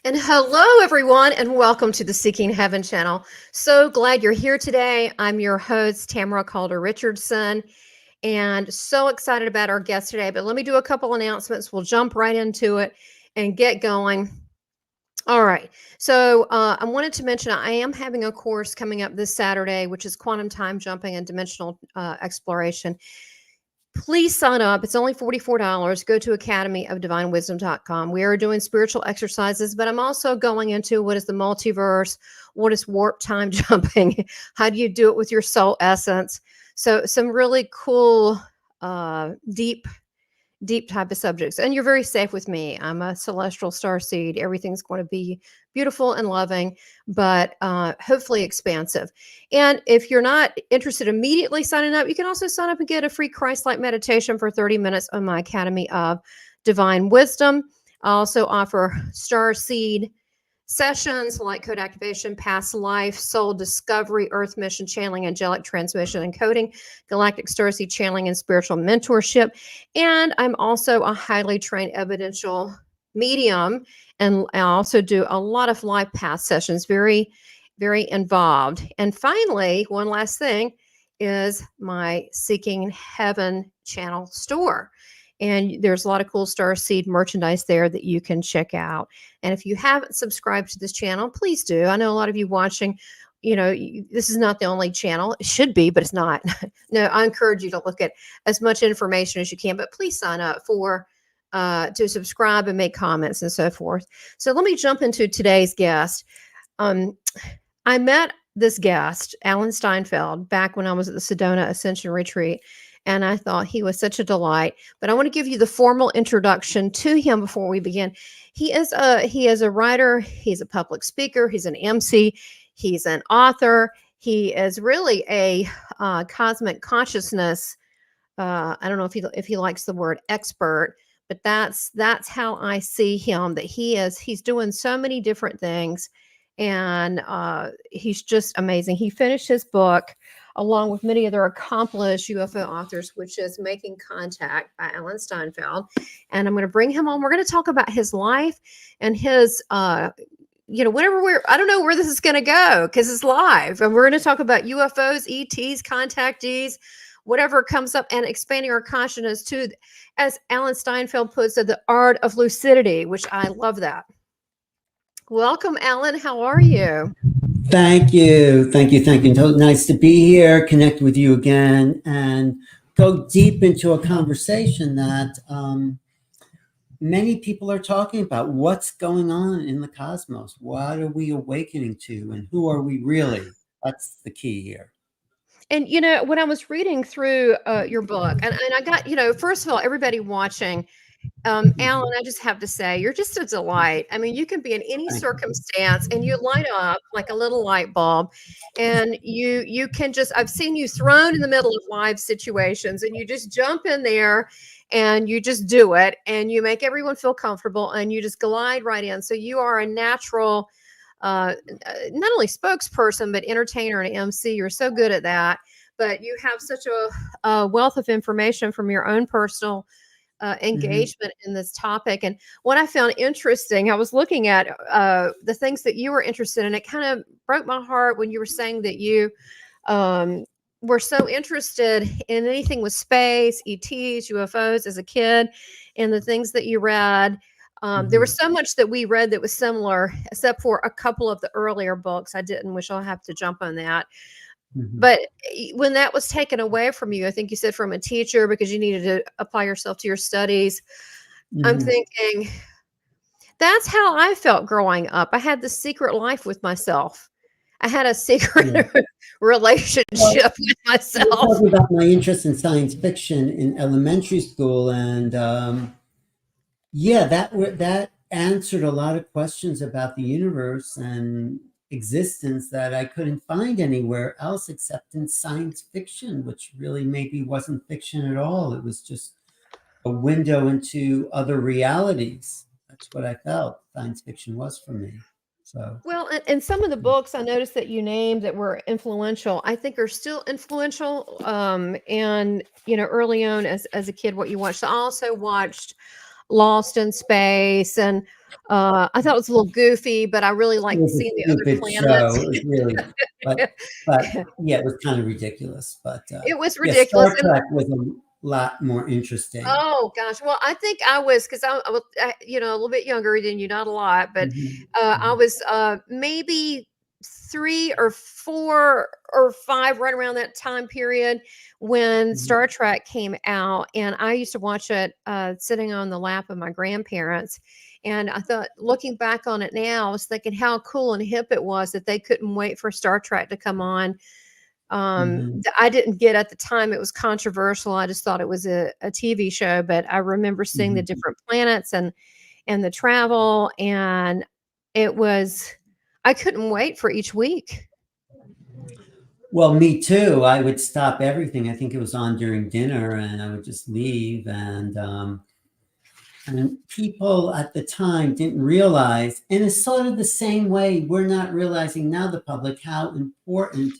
And hello, everyone, and welcome to the Seeking Heaven channel. So glad you're here today. I'm your host, Tamara Calder Richardson, and so excited about our guest today. But let me do a couple announcements. We'll jump right into it and get going. All right. So I wanted to mention I am having a course coming up this Saturday, which is quantum time jumping and dimensional exploration. Please sign up. It's only $44. Go to academyofdivinewisdom.com. We are doing spiritual exercises, but I'm also going into what is the multiverse, what is warp time jumping, how do you do it with your soul essence. So some really cool, deep type of subjects. And you're very safe with me. I'm a celestial star seed. Everything's going to be beautiful and loving, but hopefully expansive. And if you're not interested immediately signing up, you can also sign up and get a free Christ-like meditation for 30 minutes on my Academy of Divine Wisdom. I also offer star seed sessions, light code activation, past life, soul discovery, earth mission channeling, angelic transmission and coding, galactic starseed channeling, and spiritual mentorship. And I'm also a highly trained evidential medium, and I also do a lot of live path sessions, very, very involved. And finally, one last thing is my Seeking Heaven channel store. And there's a lot of cool star seed merchandise there that you can check out. And if you haven't subscribed to this channel, please do. I know a lot of you watching, this is not the only channel. It should be, but it's not. No, I encourage you to look at as much information as you can, but please sign up to subscribe and make comments and so forth. So let me jump into today's guest. I met this guest, Alan Steinfeld, back when I was at the Sedona Ascension Retreat. And I thought he was such a delight. But I want to give you the formal introduction to him before we begin. He is a writer. He's a public speaker. He's an MC. He's an author. He is really a cosmic consciousness. I don't know if he likes the word expert, but that's how I see him. That he's doing so many different things, and he's just amazing. He finished his book, along with many other accomplished UFO authors, which is Making Contact by Alan Steinfeld. And I'm going to bring him on. We're going to talk about his life and his, I don't know where this is going to go because it's live. And we're going to talk about UFOs, ETs, contactees, whatever comes up, and expanding our consciousness to, as Alan Steinfeld puts it, the art of lucidity, which I love that. Welcome, Alan. How are you? Thank you. Nice to be here, connect with you again, and go deep into a conversation that many people are talking about. What's going on in the cosmos? What are we awakening to? And who are we really? That's the key here. And, when I was reading through your book, and I got, first of all, everybody watching, Alan, I just have to say, you're just a delight. I mean, you can be in any circumstance and you light up like a little light bulb, and you can just, I've seen you thrown in the middle of live situations and you just jump in there and you just do it and you make everyone feel comfortable and you just glide right in. So you are a natural, not only spokesperson, but entertainer and MC. You're so good at that, but you have such a wealth of information from your own personal engagement in this topic. And what I found interesting, I was looking at the things that you were interested in. It kind of broke my heart when you were saying that you were so interested in anything with space, ETs, UFOs as a kid, and the things that you read. There was so much that we read that was similar, except for a couple of the earlier books. I didn't, which I'll have to jump on that. But when that was taken away from you, I think you said from a teacher because you needed to apply yourself to your studies. I'm thinking that's how I felt growing up. I had this secret life with myself. I had a secret relationship with myself. I was talking about my interest in science fiction in elementary school, and that answered a lot of questions about the universe and existence that I couldn't find anywhere else except in science fiction, which really maybe wasn't fiction at all. It was just a window into other realities. That's what I felt science fiction was for me. So, well, and some of the books I noticed that you named that were influential, I think are still influential. And early on as a kid, what you watched. I also watched Lost in Space and I thought it was a little goofy, but I really It liked was a seeing the other stupid planets. show. It was really, but yeah, it was kind of ridiculous. But It was yeah, ridiculous, Star and Trek was a lot more interesting. oh gosh, well, I think I was because I was, a little bit younger than you, not a lot, but Mhm, I mhm, was maybe 3 or 4 or 5, right around that time period when mhm, Star Trek came out, and I used to watch it sitting on the lap of my grandparents. And I thought, looking back on it now, I was thinking how cool and hip it was that they couldn't wait for Star Trek to come on. mhm, I didn't get at the time, it was controversial. I just thought it was a TV show, but I remember seeing the mhm. different planets and the travel, and it was I couldn't wait for each week. Well, me too. I would stop everything. I think it was on during dinner, and I would just leave. And people at the time didn't realize, and it's sort of the same way we're not realizing now, the public, how important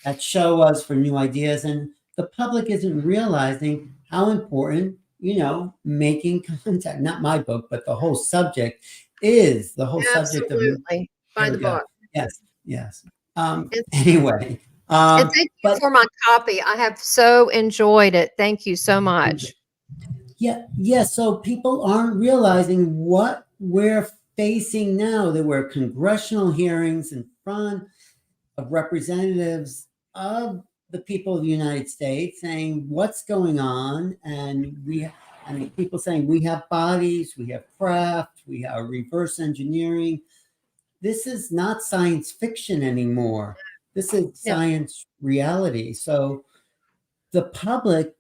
that show was for new ideas. And the public isn't realizing how important, making contact, not my book, but the whole subject is the whole subject of, Absolutely. there Buy we the go. book. Yes, yes. And Anyway, and thank you but for my copy. I have so enjoyed it. Thank you so much. yeah, yeah. So people aren't realizing what we're facing now. There were congressional hearings in front of representatives of the people of the United States saying what's going on, and I mean, people saying we have bodies, we have craft, we have reverse engineering. This is not science fiction anymore. This is Yeah. science reality. So the public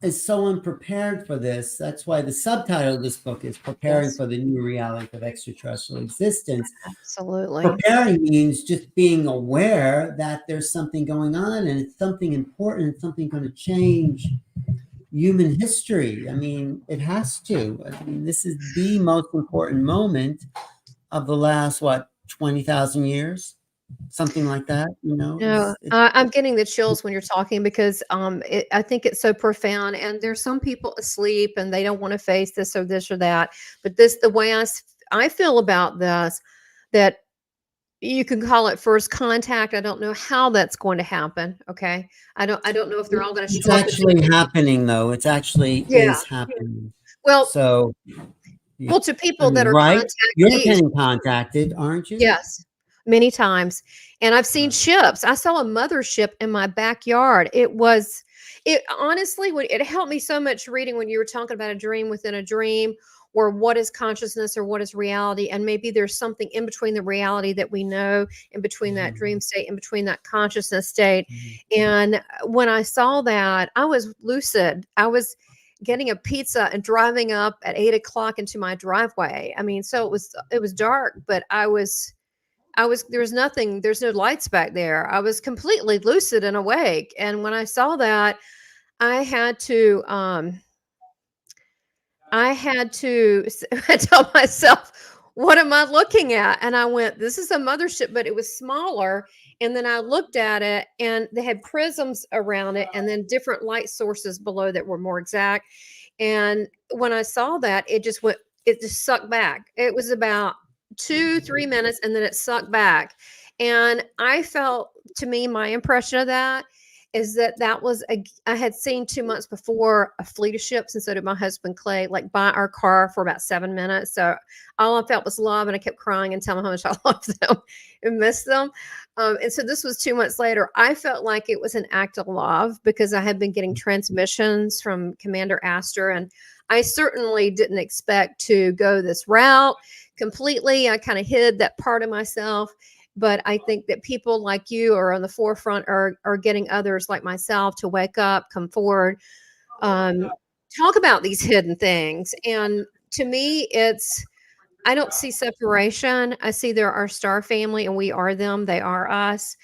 is so unprepared for this. That's why the subtitle of this book is Preparing Yes. for the New Realities of Extraterrestrial Existence. Absolutely. Preparing means just being aware that there's something going on and it's something important, it's something going to change human history. I mean, it has to. I mean, this is the most important moment of the last, what, 20,000 years? Something like that, No, I'm getting the chills when you're talking because I think it's so profound. And there's some people asleep and they don't want to face this or that. But the way I feel about this, that you can call it first contact. I don't know how that's going to happen. Okay, I don't know if they're all going to it's show up at actually different. happening, though. It's actually Yeah. is happening. Well, So, yeah, well, to I people that mean, are right? You're contactees. getting contacted, aren't you? Yes, many times, and I've seen Right. ships. I saw a mothership in my backyard. It honestly, would it helped me so much reading when you were talking about a dream within a dream, or what is consciousness or what is reality, and maybe there's something in between the reality that we know, in between that Mhm, dream state, in between that consciousness state. mhm. And when I saw that, I was lucid. I was getting a pizza and driving up at 8 o'clock into my driveway. I mean, so it was dark, but I was there was nothing, there's no lights back there. I was completely lucid and awake. And when I saw that, I had to tell myself, what am I looking at? And I went, this is a mothership, but it was smaller. And then I looked at it and they had prisms around it and then different light sources below that were more exact. And when I saw that, it just sucked back. It was about 2, 3 minutes and then it sucked back. And I felt, to me, my impression of that is that was I had seen 2 months before a fleet of ships, and so did my husband Clay, like by our car for about 7 minutes. So all I felt was love, and I kept crying and telling how much I loved them and missed them. And so this was 2 months later. I felt like it was an act of love because I had been getting transmissions from Commander Astor, and I certainly didn't expect to go this route completely. I kind of hid that part of myself, but I think that people like you are on the forefront, are getting others like myself to wake up, come forward, um, talk about these hidden things. And to me, I don't see separation. I see there are star family, and we are them. They are us,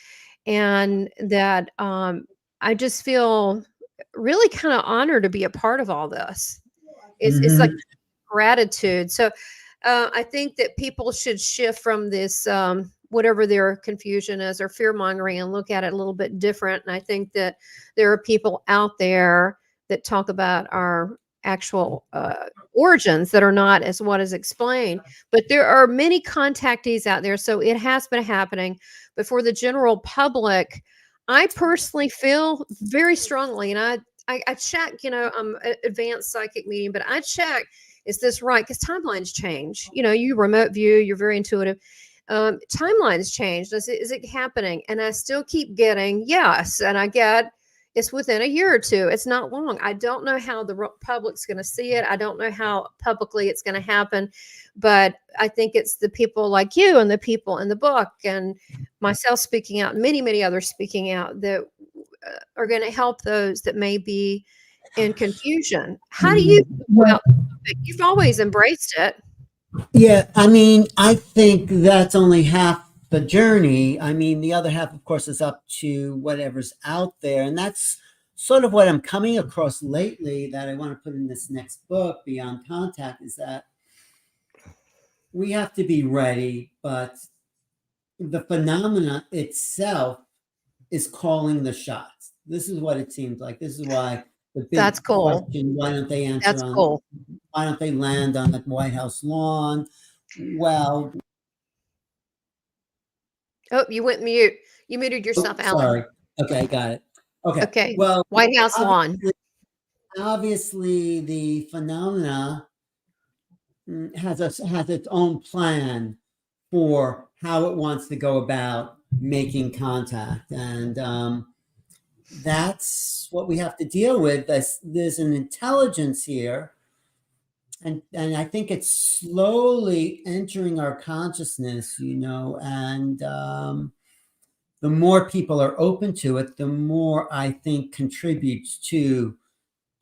and that I just feel really kind of honored to be a part of all this. It's like Mhm. gratitude. So I think that people should shift from this, whatever their confusion is or fear mongering, and look at it a little bit different. And I think that there are people out there that talk about our actual origins that are not as what is explained. But there are many contactees out there, so it has been happening. But for the general public, I personally feel very strongly, and I check, I'm an advanced psychic medium, but I check, is this right? Because timelines change. You remote view, you're very intuitive. Timelines changed. Is it happening? And I still keep getting yes, and I get it's within a year or two. It's not long. I don't know how the public's going to see it. I don't know how publicly it's going to happen, but I think it's the people like you and the people in the book and myself speaking out, and many others speaking out that are going to help those that may be in confusion. How do you feel about the topic? You've always embraced it. Yeah, I mean, I think that's only half the journey. I mean, the other half, of course, is up to whatever's out there. And that's sort of what I'm coming across lately that I want to put in this next book, Beyond Contact, is that we have to be ready, but the phenomena itself is calling the shots. This is what it seems like. This is why the big That's cool. question, why don't they answer That's on, cool. why don't they land on the White House lawn? Well, Oh, you went mute. You muted yourself, Alan. sorry. Okay, got it. Okay. Okay. Well, White House lawn. obviously the phenomena has its own plan for how it wants to go about making contact, and that's what we have to deal with. There's an intelligence here, and I think it's slowly entering our consciousness, and the more people are open to it, the more I think contributes to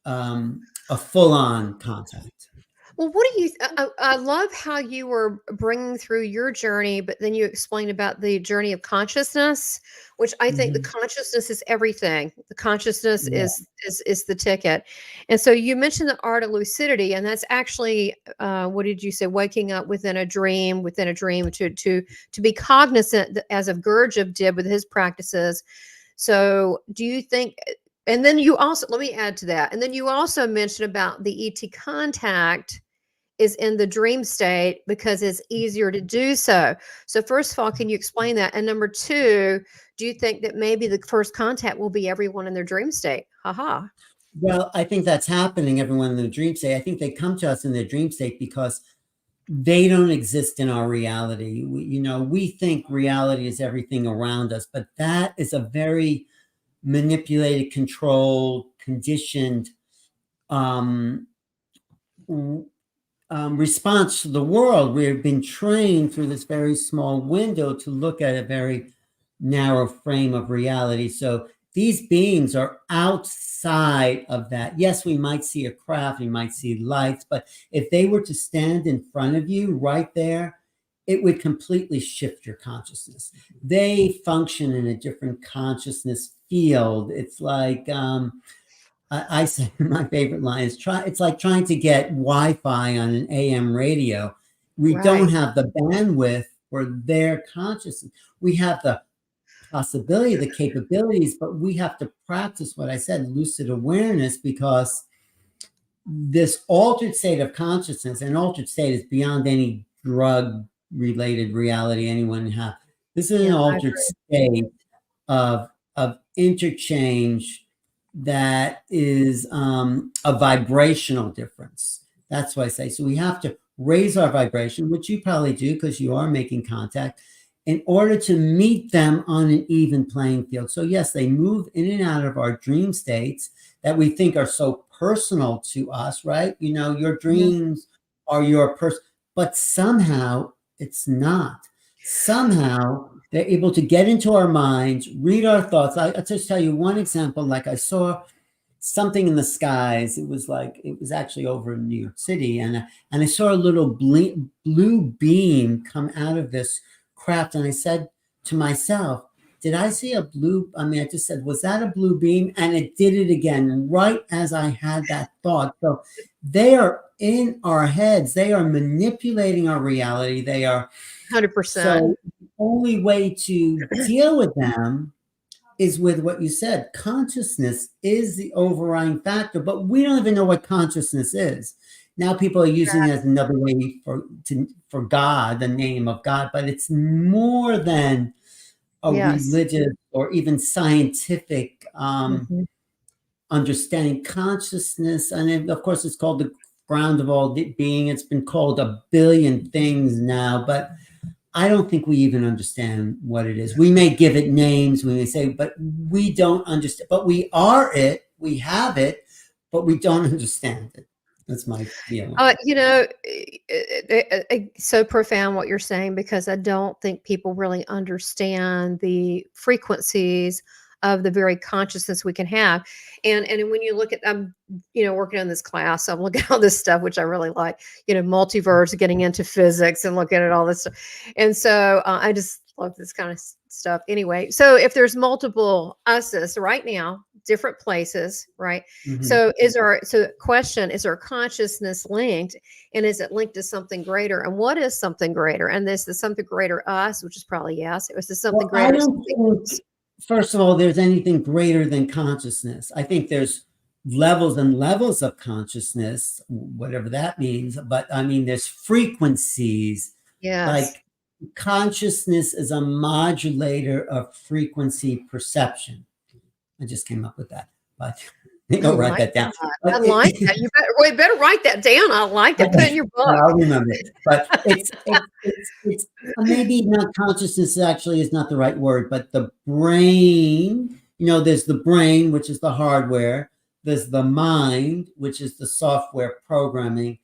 a full-on contact. Well, what do you? I love how you were bringing through your journey, but then you explained about the journey of consciousness, which I think the consciousness is everything. The consciousness is the ticket, and so you mentioned the art of lucidity, and that's actually what did you say? Waking up within a dream to be cognizant, as of Gurdjieff did with his practices. So, do you think? And then you also, let me add to that. And then you also mentioned about the ET contact is in the dream state because it's easier to do so. So first of all, can you explain that? And number two, do you think that maybe the first contact will be everyone in their dream state? Haha. Well, I think that's happening, everyone in the dream state. I think they come to us in their dream state because they don't exist in our reality. We think reality is everything around us, but that is a very manipulated, controlled, conditioned response to the world. We've been trained through this very small window to look at a very narrow frame of reality. So these beings are outside of that. Yes, we might see a craft, we might see lights, but if they were to stand in front of you right there, it would completely shift your consciousness. They function in a different consciousness field. It's like, I say my favorite line is it's like trying to get Wi-Fi on an AM radio. We don't have the bandwidth for their consciousness. We have the possibility, the capabilities, but we have to practice what I said, lucid awareness, because this altered state of consciousness, and altered state is beyond any drug related reality anyone have. This is an altered state of interchange that is a vibrational difference. That's why I say, so we have to raise our vibration, which you probably do because you are making contact, in order to meet them on an even playing field. So yes, they move in and out of our dream states that we think are so personal to us, right? Your dreams are your person, but somehow it's not. Somehow they're able to get into our minds, read our thoughts. I'll just tell you one example. Like, I saw something in the skies. It was actually over in New York City. And I saw a little blue beam come out of this craft. And I said to myself, did I see a blue? I mean, I just said, was that a blue beam? And it did it again, right as I had that thought. So they are in our heads. They are manipulating our reality. They are 100%. So the only way to deal with them is with what you said. Consciousness is the overriding factor, but we don't even know what consciousness is. Now people are using it as another way for God, the name of God, but it's more than a Yes. religious or even scientific Mhm. understanding. Consciousness, and then, of course, it's called the ground of all being. It's been called a billion things now, but I don't think we even understand what it is. We may give it names, we may say, but we don't understand. But we are it, we have it, but we don't understand it. That's my feeling. So profound what you're saying, because I don't think people really understand the frequencies of the very consciousness we can have. And when you look at, I'm, working on this class, so I'm looking at all this stuff, which I really like, multiverse, getting into physics and looking at all this stuff. And so I just love this kind of stuff. Anyway, so if there's multiple us's right now, different places, right? Mhm. So question, is our consciousness linked, and is it linked to something greater? And what is something greater? And this is something greater us, which is probably yes. It was something Well, I greater. don't think, first of all, there's anything greater than consciousness. I think there's levels and levels of consciousness, whatever that means. But I mean, there's frequencies. Yes. Like consciousness is a modulator of frequency perception. I just came up with that, but Oh I'll write my that down. God. I But like that. We better write that down. I like that. Put it in your book. I'll remember it. But it's maybe not consciousness actually is not the right word, but the brain, there's the brain, which is the hardware. There's the mind, which is the software programming.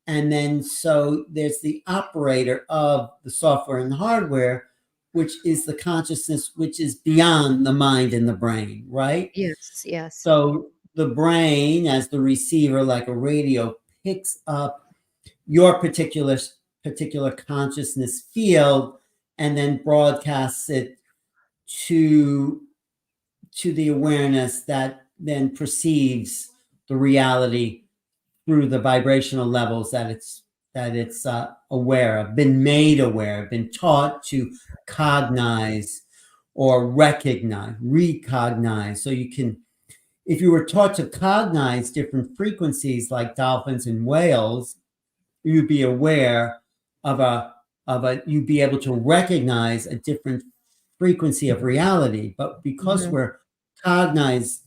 And then so there's the operator of the software and the hardware, which is the consciousness, which is beyond the mind and the brain, right? Yes. Yes. So the brain, as the receiver, like a radio, picks up your particular consciousness field and then broadcasts it to the awareness that then perceives the reality through the vibrational levels that it's aware of, been made aware, been taught to cognize or recognize. So you can, if you were taught to cognize different frequencies like dolphins and whales, you'd be aware you'd be able to recognize a different frequency of reality. But because Mhm. we're cognized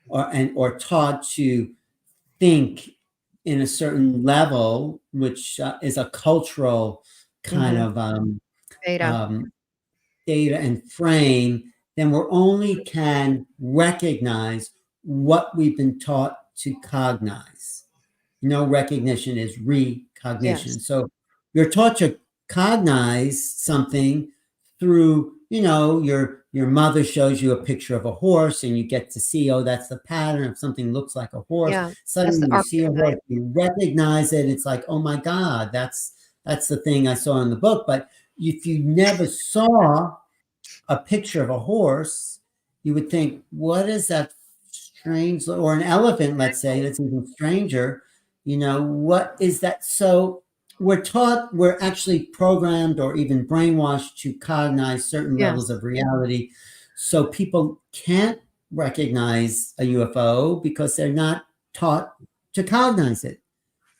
or taught to think in a certain level, which is a cultural kind Mhm. of Beta. um, data and frame, then we only can recognize what we've been taught to cognize. Recognition is recognition. Yes. So you're taught to cognize something through, your mother shows you a picture of a horse and you get to see, oh, that's the pattern. If something looks like a horse, Yeah. That's suddenly the you see a horse, archetype. you recognize it. It's like, oh my God, that's the thing I saw in the book. But if you never saw a picture of a horse, you would think, what is that strange, or an elephant, let's say, that's even stranger, what is that? So we're actually programmed or even brainwashed to cognize certain levels Yes. of reality. So people can't recognize a UFO because they're not taught to cognize it.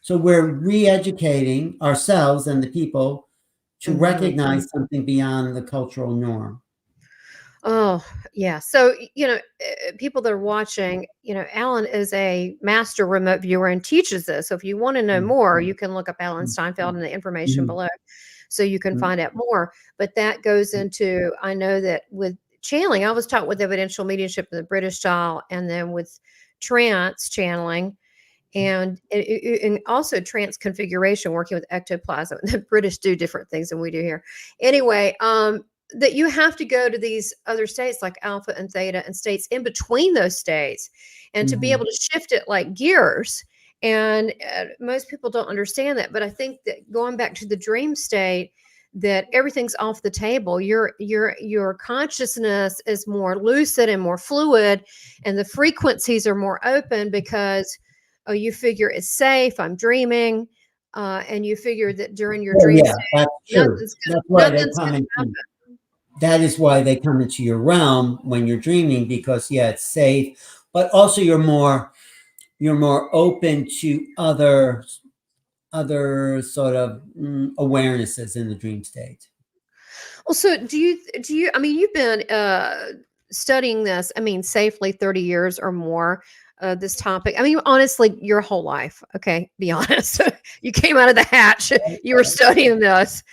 So we're re-educating ourselves and the people to Mhm. recognize something beyond the cultural norm. Oh, yeah. So, people that are watching, Alan is a master remote viewer and teaches this. So if you want to know more, you can look up Alan Steinfeld and the information Mhm. below so you can Mhm. find out more. But that goes into, I know that with channeling, I was taught with evidential mediumship in the British style, and then with trance channeling, and also trance configuration, working with ectoplasm. The British do different things than we do here. Anyway, that you have to go to these other states like alpha and theta and states in between those states, and to be Mhm. able to shift it like gears. And most people don't understand that, but I think that going back to the dream state, that everything's off the table. Your consciousness is more lucid and more fluid, and the frequencies are more open because, oh, you figure it's safe. I'm dreaming, and you figure that during your Well, dream yeah, state, that's true. That's why they nothing's come gonna in. happen. that is why they come into your realm when you're dreaming, because yeah, it's safe, but also you're more open to other sort of awarenesses in the dream state. Well, so do you, I mean, you've been studying this, I mean, safely 30 years or more, this topic. I mean, honestly, your whole life. Okay, be honest. You came out of the hatch. You were studying this,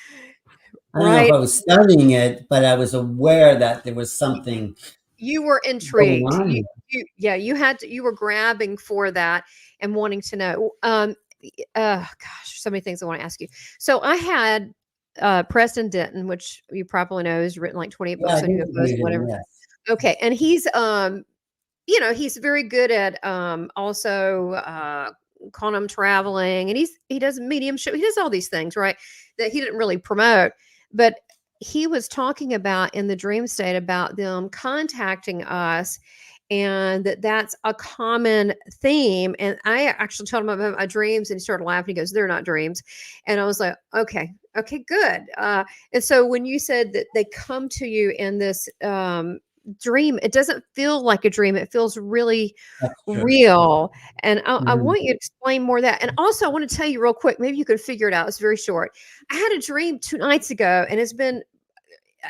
I don't know if right? I was studying it, but I was aware that there was something You were going intrigued. on here. Yeah, you were grabbing for that and wanting to know. Gosh, so many things I want to ask you. So I had Preston Denton, which you probably know, has written like 28 Yeah, I books on did UFOs, read it. whatever. Yes. Okay, and he's he's very good at also quantum traveling, and he does mediumship. He does all these things, right? That he didn't really promote, but he was talking about in the dream state about them contacting us, and that's a common theme. And I actually told him about my dreams, and he started laughing. He goes, "They're not dreams," and I was like, "Okay, okay, good." And so when you said that they come to you in this dream, it doesn't feel like a dream. It feels really That's true. real. And I Mhm. want you to explain more of that. And also, I want to tell you real quick, maybe you can figure it out. It's very short. I had a dream 2 nights ago, and it's been,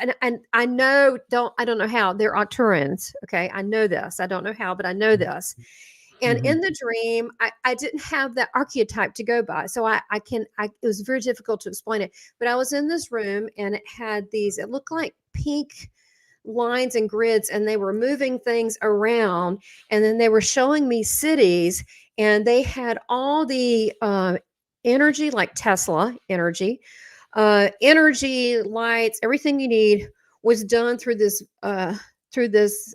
and I don't know how they're Arcturians. Okay. I know this. I don't know how, but I know this. And Mhm. in the dream, I didn't have that archetype to go by. So it was very difficult to explain it. But I was in this room, and it had these, it looked like pink lines and grids, and they were moving things around, and then they were showing me cities, and they had all the energy, like Tesla energy, energy, lights, everything you need was done through this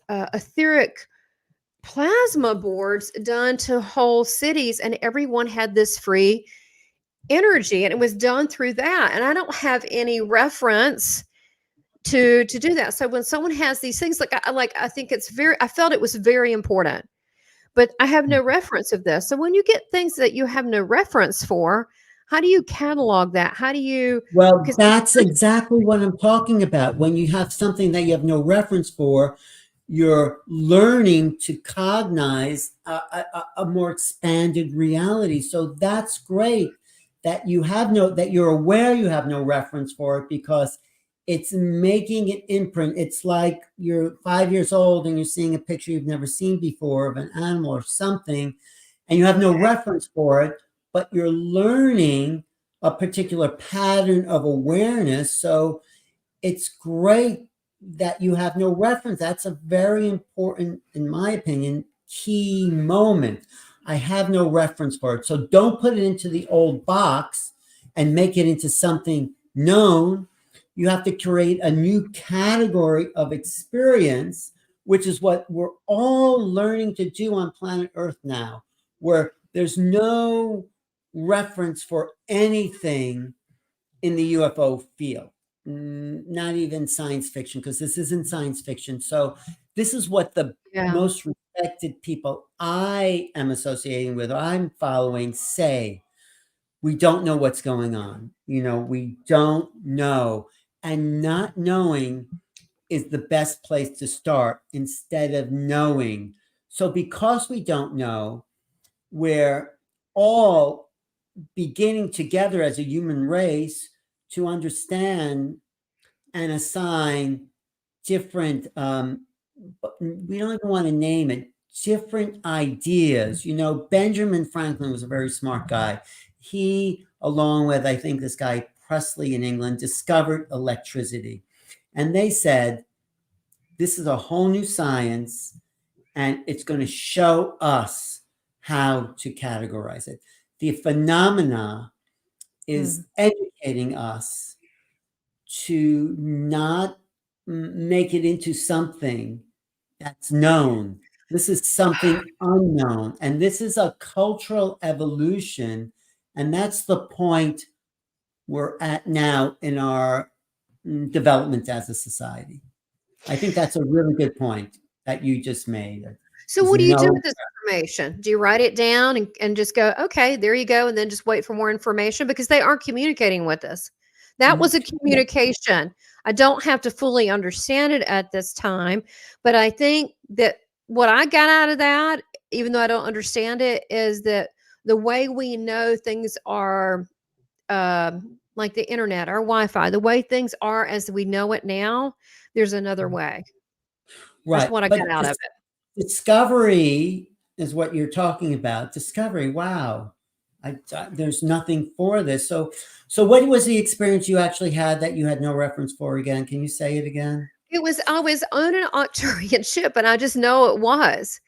etheric plasma boards done to whole cities, and everyone had this free energy, and it was done through that. And I don't have any reference to do that. So when someone has these things, I think it's very, I felt it was very important, but I have no reference of this. So when you get things that you have no reference for, how do you catalog that? How do you, Well, because that's exactly what I'm talking about. When you have something that you have no reference for, you're learning to cognize a more expanded reality. So that's great that that you're aware you have no reference for it, because it's making an imprint. It's like you're 5 years old and you're seeing a picture you've never seen before of an animal or something, and you have no reference for it, but you're learning a particular pattern of awareness. So it's great that you have no reference. That's a very important, in my opinion, key moment. I have no reference for it. So don't put it into the old box and make it into something known. You have to create a new category of experience, which is what we're all learning to do on planet Earth now, where there's no reference for anything in the UFO field, not even science fiction, because this isn't science fiction. So this is what the yeah, most respected people I am associating with, or I'm following, say. We don't know what's going on. We don't know. And not knowing is the best place to start instead of knowing. So because we don't know, we're all beginning together as a human race to understand and assign different, we don't even want to name it, different ideas. Benjamin Franklin was a very smart guy. He, along with, I think, this guy Presley in England, discovered electricity. And they said, this is a whole new science, and it's going to show us how to categorize it. The phenomena is mm, educating us to not make it into something that's known. This is something unknown. And this is a cultural evolution. And that's the point we're at now in our development as a society. I think that's a really good point that you just made. so There's what do you do no with this information? Do you write it down and just go, okay, there you go, and then just wait for more information? Because they aren't communicating with us. That was a communication. I don't have to fully understand it at this time, but I think that what I got out of that, even though I don't understand it, is that the way we know things are, like the internet, our Wi-Fi, the way things are as we know it now, there's another way. That's Right. what I got But out of it. discovery is what you're talking about. Discovery. Wow. There's nothing for this. So what was the experience you actually had that you had no reference for again? Can you say it again? It was I was on an Arcturian ship, and I just know it was.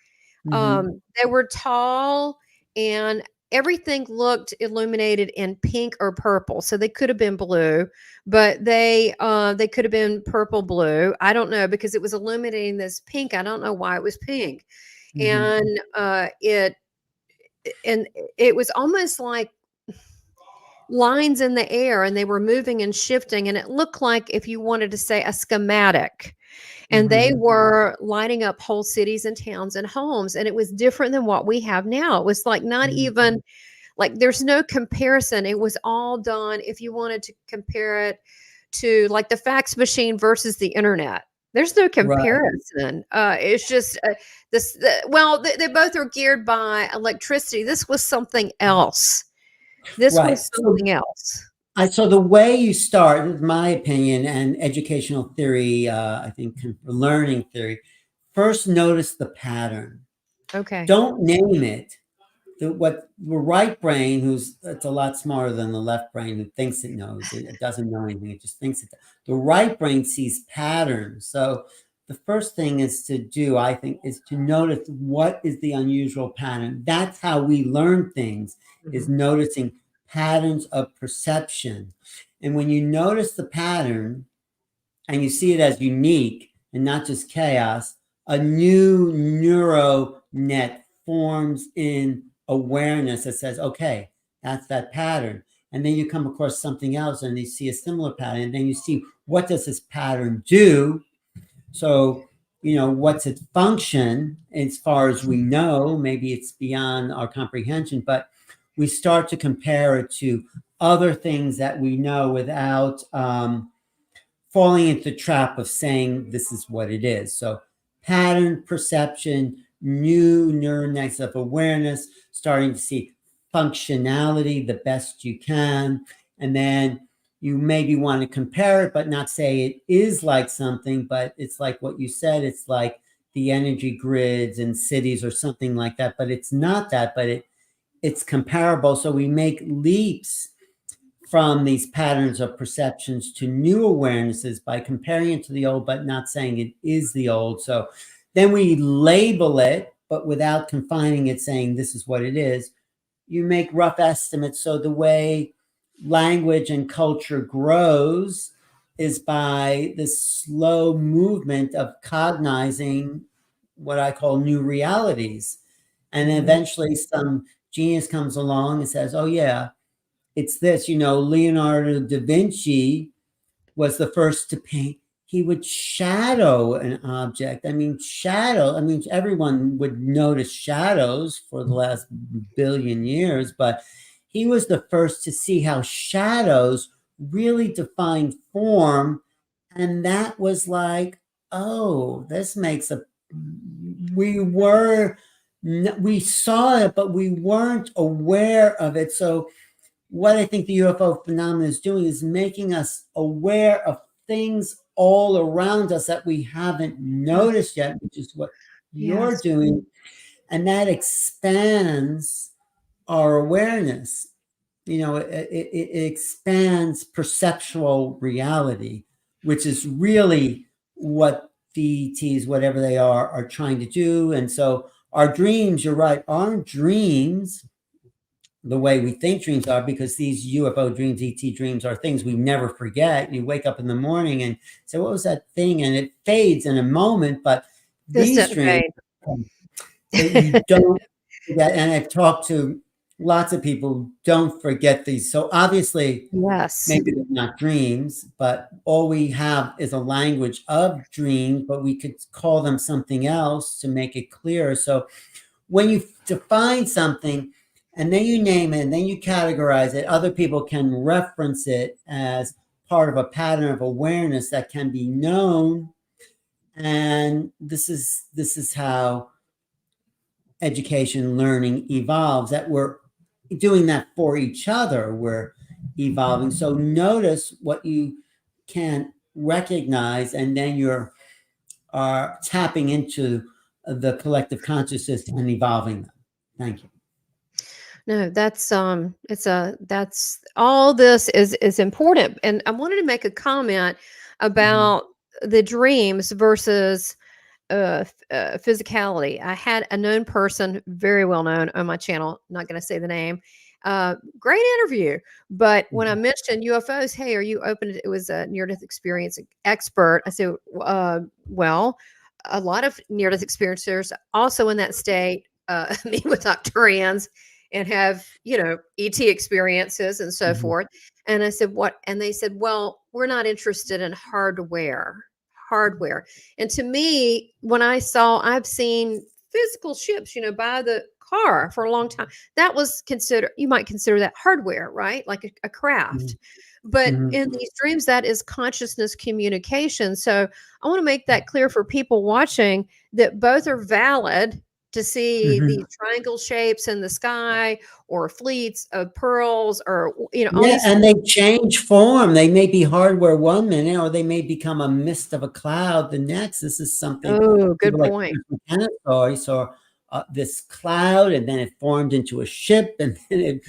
Hmm. They were tall and everything looked illuminated in pink or purple. So they could have been blue, but they could have been purple blue. I don't know because it was illuminating this pink. I don't know why it was pink. Hmm. And and it was almost like lines in the air and they were moving and shifting and it looked like if you wanted to say a schematic and they Hmm. were lighting up whole cities and towns and homes and it was different than what we have now. It was like not even like there's no comparison. It was all done if you wanted to compare it to like the fax machine versus the internet. There's no Right. comparison. It's just they both are geared by electricity. This was something else. This Right. was something else. So the way you start, in my opinion, and educational theory, I think learning theory, first notice the pattern. Okay. Don't name it. What the right brain, who's it's a lot smarter than the left brain, who thinks it knows, it doesn't know anything. It just thinks it. The right brain sees patterns. So the first thing is to do, I think, is to notice what is the unusual pattern. That's how we learn things, is Mhm. noticing patterns of perception. And when you notice the pattern and you see it as unique and not just chaos, a new neuro net forms in awareness that says, okay, that's that pattern. And then you come across something else and you see a similar pattern. And then you see, what does this pattern do? So, what's its function as far as we know? Maybe it's beyond our comprehension, but we start to compare it to other things that we know without falling into the trap of saying this is what it is. So, pattern perception, new neural nets of awareness, starting to see functionality the best you can. And then you maybe want to compare it, but not say it is like something, but it's like what you said, it's like the energy grids and cities or something like that. But it's not that, but it's comparable. So we make leaps from these patterns of perceptions to new awarenesses by comparing it to the old, but not saying it is the old. So then we label it, but without confining it, saying this is what it is. You make rough estimates. So the way language and culture grows is by this slow movement of cognizing what I call new realities. And Mhm. eventually some genius comes along and says, oh, yeah, it's this. Leonardo da Vinci was the first to paint. He would shadow an object. Everyone would notice shadows for the last billion years, but he was the first to see how shadows really define form. And that was like, oh, this makes a, we were, we saw it, but we weren't aware of it. So what I think the UFO phenomenon is doing is making us aware of things all around us that we haven't Yes. noticed yet, which is what you're Yes. doing. And that expands our awareness. It expands perceptual reality, which is really what DETs, whatever they are trying to do. And so our dreams, you're right, aren't dreams the way we think dreams are, because these UFO dreams, ET dreams, are things we never forget. You wake up in the morning and say, what was that thing? And it fades in a moment, but these Distant dreams pain. that you don't forget. And I've talked to lots of people who don't forget these. So obviously, Yes. maybe they're not dreams, but all we have is a language of dreams, but we could call them something else to make it clearer. So when you define something and then you name it and then you categorize it, other people can reference it as part of a pattern of awareness that can be known. And this is how education, learning evolves, that we're doing that for each other. We're evolving. So notice what you can recognize, and then you're tapping into the collective consciousness and evolving them. Thank you. No, that's that's all. This is important, and I wanted to make a comment about the dreams versus physicality. I had a known person, very well known on my channel, not going to say the name. Great interview. But when I mentioned UFOs, hey, are you open to, it was a near-death experience expert. I said, well, a lot of near-death experiencers also in that state meet with Octurians and have, ET experiences and so forth. And I said, what? And they said, well, we're not interested in hardware. And to me, when I've seen physical ships, by the car for a long time. That was you might consider that hardware, right? Like a craft. But in these dreams, that is consciousness communication. So I want to make that clear for people watching that both are valid to see these triangle shapes in the sky or fleets of pearls or, all these and they change form. They may be hardware one minute, or they may become a mist of a cloud the next. This is something. Oh, good point. Like I saw this cloud, and then it formed into a ship, and then it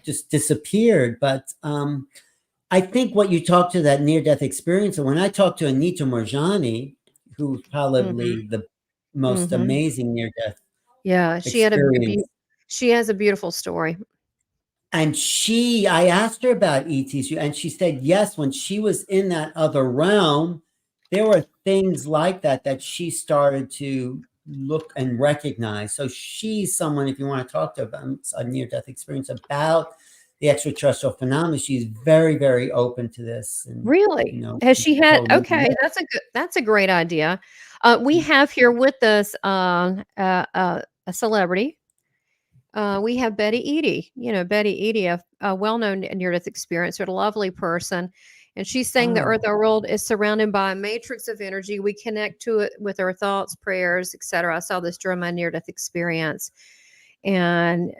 just disappeared. But I think what you talked to that near-death experience, and when I talked to Anita Morjani, who's probably the most amazing near-death experience. She has a beautiful story. And I asked her about ETs, and she said, yes, when she was in that other realm, there were things like that she started to look and recognize. So she's someone, if you want to talk to about a near-death experience about the extraterrestrial phenomena, she's very, very open to this. And, really? Has she had? Okay, that's a great idea. We have here with us a celebrity. We have Betty Eady. Betty Eady, a well-known near-death experiencer, a lovely person. And she's saying the earth, our world, is surrounded by a matrix of energy. We connect to it with our thoughts, prayers, etc. I saw this during my near-death experience. And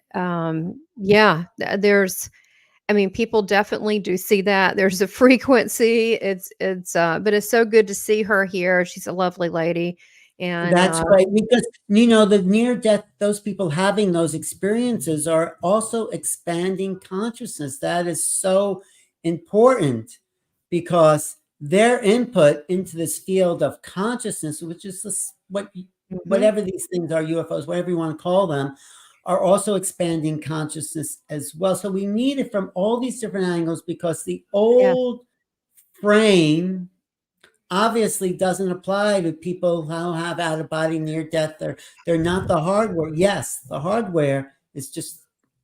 people definitely do see that. There's a frequency. But it's so good to see her here. She's a lovely lady. And that's right, because the near death, those people having those experiences are also expanding consciousness. That is so important, because their input into this field of consciousness, which is whatever these things are, UFOs, whatever you want to call them, are also expanding consciousness as well. So we need it from all these different angles, because the old frame obviously doesn't apply to people who have out-of-body near-death. They're not the hardware. Yes, the hardware is just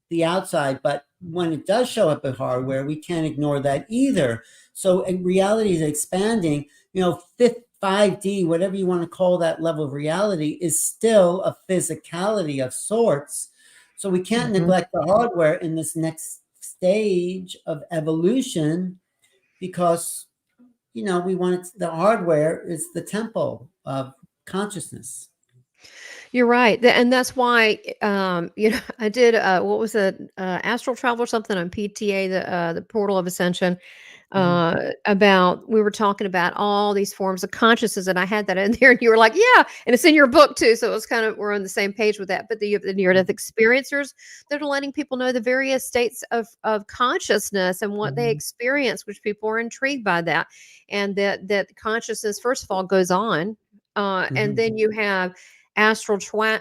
the outside, but when it does show up in hardware, we can't ignore that either. So reality is expanding. 5D, whatever you want to call that level of reality, is still a physicality of sorts. So we can't neglect the hardware in this next stage of evolution, because we want the hardware is the temple of consciousness. You're right. And that's why, I did, what was it? Astral travel or something on PTA, the Portal of Ascension, we were talking about all these forms of consciousness, and I had that in there, and you were like, yeah, and it's in your book too. So it was we're on the same page with that. But you have the near-death experiencers that are letting people know the various states of consciousness and what they experience, which people are intrigued by that. And that consciousness, first of all, goes on. And then you have astral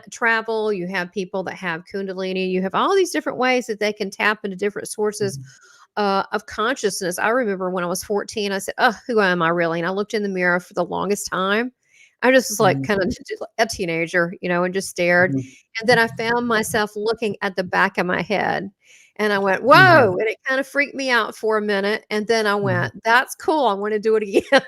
travel, you have people that have kundalini, you have all these different ways that they can tap into different sources of consciousness. I remember when I was 14, I said, oh, who am I really? And I looked in the mirror for the longest time. I just was like kind of a teenager, and just stared. And then I found myself looking at the back of my head, and I went, whoa. And it kind of freaked me out for a minute. And then I went, that's cool. I want to do it again.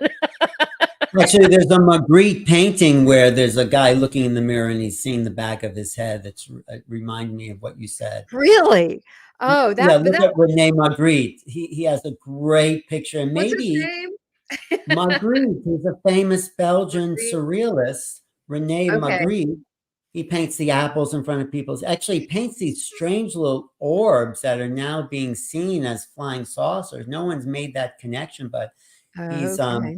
Actually, there's a Magritte painting where there's a guy looking in the mirror and he's seeing the back of his head. That's reminding me of what you said. Really? Oh, Yeah, but look that at Rene Magritte. He has a great picture, and what's his maybe name? Magritte, who's a famous Belgian Agreed. surrealist, Rene Okay. Magritte. He paints the apples in front of people. Actually, he paints these strange little orbs that are now being seen as flying saucers. No one's made that connection, but he's Okay.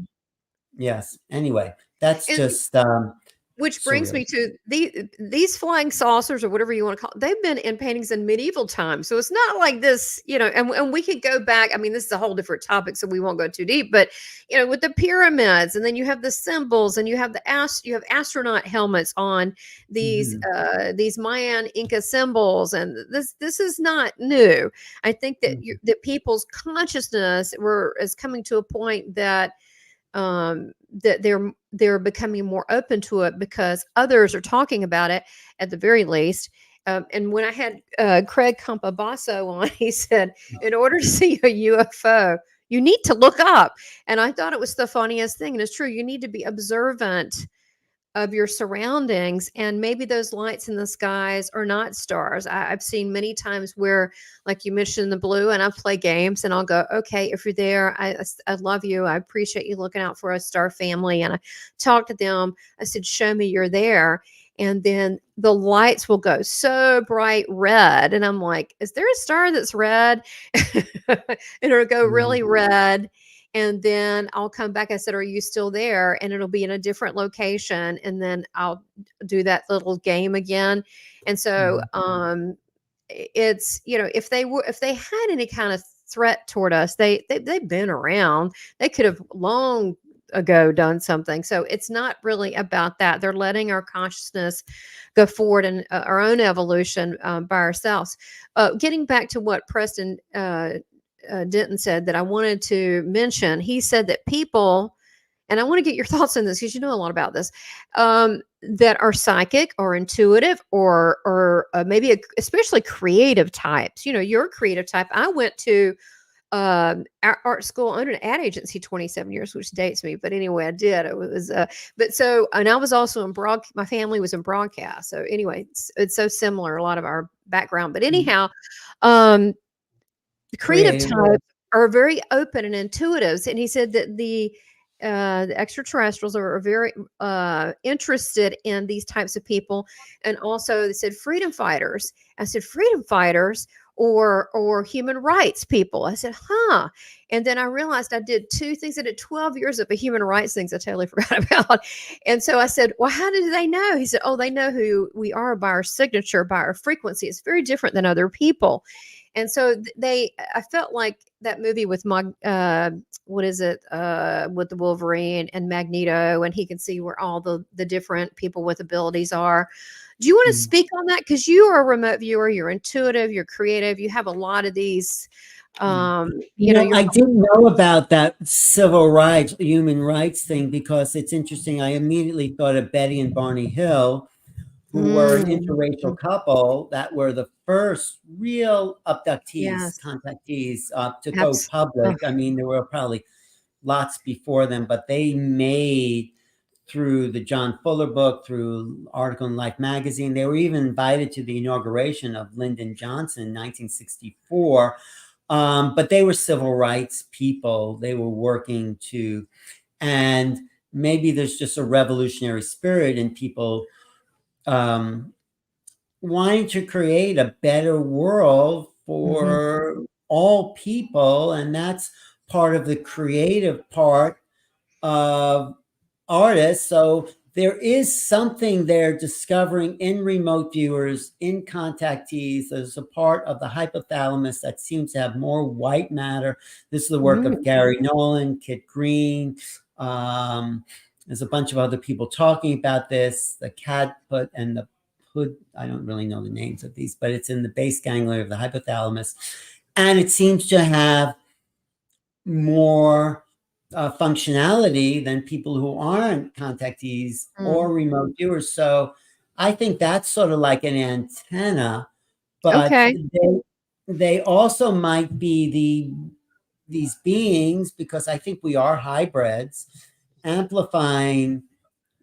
yes. Anyway, that's And just which brings surreal. me to these flying saucers or whatever you want to call it, they've been in paintings in medieval times. So it's not like this, and we could go back. I mean, this is a whole different topic, so we won't go too deep, but with the pyramids, and then you have the symbols, and you have you have astronaut helmets on Mhm, these Mayan Inca symbols, and this is not new. I think that mhm, that people's consciousness is coming to a point that that they're becoming more open to it because others are talking about it at the very least. And when I had Craig Campabasso on, he said, in order to see a UFO, you need to look up. And I thought it was the funniest thing. And it's true. You need to be observant of your surroundings, and maybe those lights in the skies are not stars. I've seen many times where, like you mentioned, the blue, and I play games and I'll go, okay, if you're there, I love you, I appreciate you looking out for us, star family. And I talk to them, I said, show me you're there. And then the lights will go so bright red, and I'm like, is there a star that's red? And it'll go mhm, really red, and then I'll come back. I said, "Are you still there?" And it'll be in a different location, and then I'll do that little game again. And so, mhm, it's if they had any kind of threat toward us, they've been around. They could have long ago done something. So it's not really about that. They're letting our consciousness go forward in our own evolution by ourselves. Getting back to what Preston Denton said that I wanted to mention. He said that people, and I want to get your thoughts on this because you know a lot about this, that are psychic or intuitive or maybe especially creative types. You're a creative type. I went to art school under an ad agency 27 years, which dates me. But anyway, I did. It was, and I was also in my family was in broadcast. So anyway, it's so similar, a lot of our background. But mhm. anyhow, um, the creative Creative. types are very open and intuitive, and he said that the extraterrestrials are very interested in these types of people, and also they said freedom fighters. I said freedom fighters or human rights people. I said, huh. And then I realized I did two things. I did 12 years of the human rights things I totally forgot about. And so I said, well, how did they know? He said, oh, they know who we are by our signature, by our frequency. It's very different than other people. And so I felt like that movie with what is it, with the Wolverine and Magneto, and he can see where all the different people with abilities are. Do you want to Mhm. speak on that? Because you are a remote viewer, you're intuitive, you're creative, you have a lot of these, Yeah. you're I didn't know about that civil rights, human rights thing because it's interesting. I immediately thought of Betty and Barney Hill, who were an mm, interracial couple that were the first real abductees, yes, contactees to go abs- public. ugh, I mean, there were probably lots before them, but they made through the John Fuller book, through article in Life magazine. They were even invited to the inauguration of Lyndon Johnson in 1964. But they were civil rights people. They were working to, and maybe there's just a revolutionary spirit in people um, wanting to create a better world mhm, for all people. And that's part of the creative part of artists. So there is something they're discovering in remote viewers, in contactees. There's a part of the hypothalamus that seems to have more white matter. This is the work of mm, Gary Nolan, Kit Green. Um, there's a bunch of other people talking about this. The cat put and the hood, I don't really know the names of these, but it's in the base ganglia of the hypothalamus. And it seems to have more functionality than people who aren't contactees mm. or remote viewers. So I think that's sort of like an antenna, but Okay. they also might be these beings because I think we are hybrids amplifying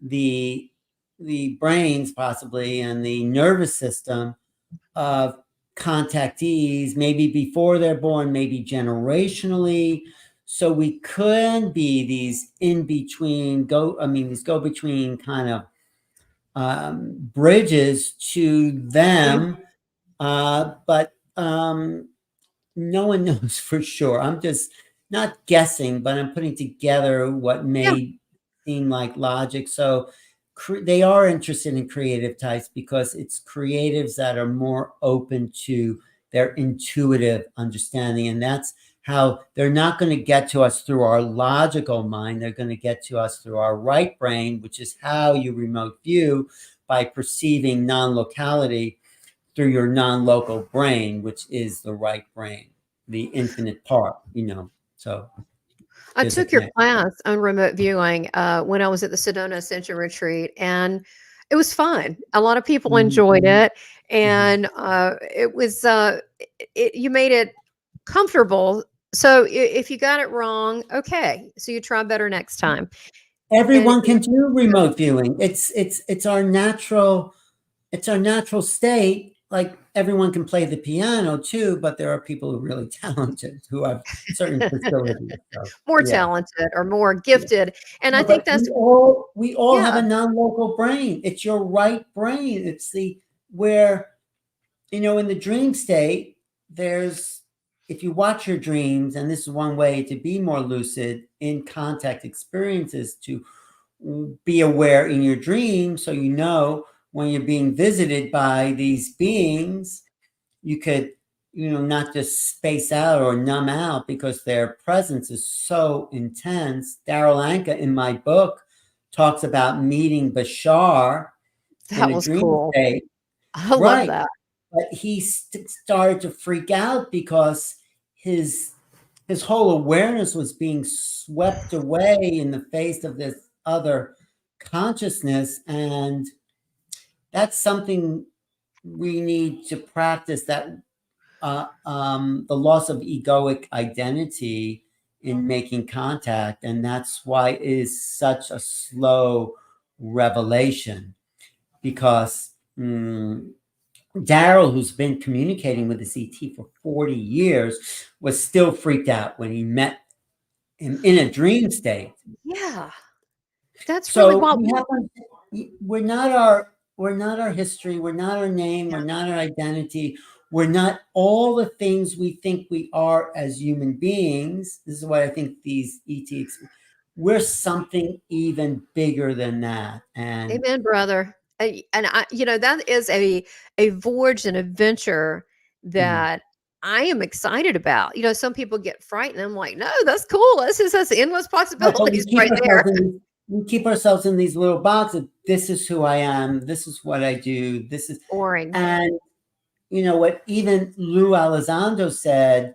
the brains possibly and the nervous system of contactees, maybe before they're born, maybe generationally. So we could be these in between these go between kind of bridges to Mhm. them. But no one knows for sure. I'm just not guessing, but I'm putting together what Yeah, may seem like logic. So they are interested in creative types because it's creatives that are more open to their intuitive understanding. And that's how they're not going to get to us through our logical mind. They're going to get to us through our right brain, which is how you remote view by perceiving non locality through your non-local brain, which is the right brain, the infinite part, So I there's a took your connection. class on remote viewing when I was at the Sedona Ascension Retreat, and it was fun. A lot of people Mhm, enjoyed it, mhm. and it was you made it comfortable. So if you got it wrong, okay, so you try better next time. And Everyone can do remote viewing. It's our natural state. Like everyone can play the piano too, but there are people who are really talented who have certain facilities. So more yeah. talented or more Yeah. gifted, and I No, think but that's we all have yeah, a non-local brain. It's your right brain. It's the where in the dream state, if you watch your dreams, and this is one way to be more lucid in contact experiences, to be aware in your dream, so when you're being visited by these beings, you could, not just space out or numb out because their presence is so intense. Daryl Anka in my book talks about meeting Bashar in that a was dream cool. state. I love Right. that. But he started to freak out because his his whole awareness was being swept away in the face of this other consciousness, and that's something we need to practice. That the loss of egoic identity in making contact, and that's why it is such a slow revelation because. Daryl, who's been communicating with this ET for 40 years, was still freaked out when he met him in a dream state. Yeah, that's really So wild. we're not our history, we're not our name, we're not our identity, we're not all the things we think we are as human beings. This is why I think these ETs, we're something even bigger than that. And Amen, brother. And I, that is a voyage and adventure mm, that I am excited about. Some people get frightened. I'm like, no, that's cool. That's endless right, but we possibilities keep right there. ourselves in we keep ourselves in these little boxes. This is who I am. This is what I do. This is, Boring. and what even Lou Elizondo said.